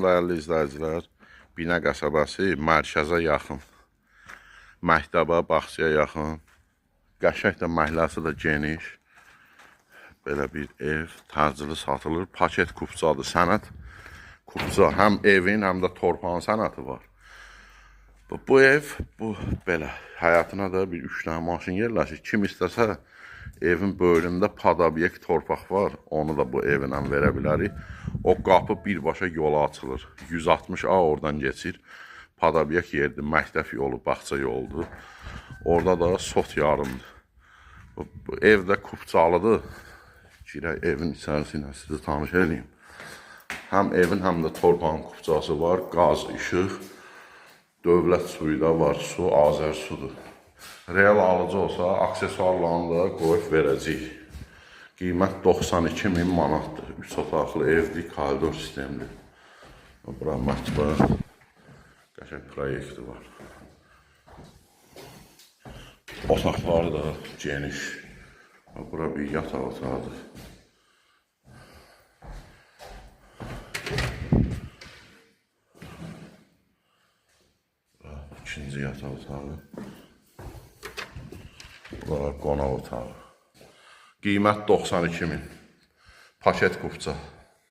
Dəyərli izləyicilər, Binə qəsəbəsi mərkəzə yaxın, məktəbə, bağçaya yaxın, qəşəng də məhəlləsi də geniş, belə bir ev təcili satılır, paket kupçadır, sənət kupça, həm evin, həm də torpağın sənəti var. Bu ev, belə, həyatına da bir 3 dənə maşın yerləşir, kim istəsə, evin böyründə padabyek torpaq var, onu da bu evinə verə bilərik. O qapı birbaşa yola açılır. 160A oradan geçir. Padabyek yerdir, məktəb yolu, bağça yoludur. Orada da sot yarımdır. Bu ev də kupçalıdır. Girək evin içərisinə sizi tanış edeyim. Həm evin, həm də torpağın kupçası var. Qaz, işıq, dövlət suyu da var. Su, Azər sudur. Real alıcı olsa, aksesuarlarını da qoyub verəcəyik. Qiymət 92.000 manatdır. 3 otaqlı evdir, koridor sistemli. Bura mətbəx, qəşəng proyekti var. Otaqları da geniş. Bura bir yataq otağıdır. İkinci yataq otağı. Bura qonaq otağı. Qiymət 92.000. Paket kupça.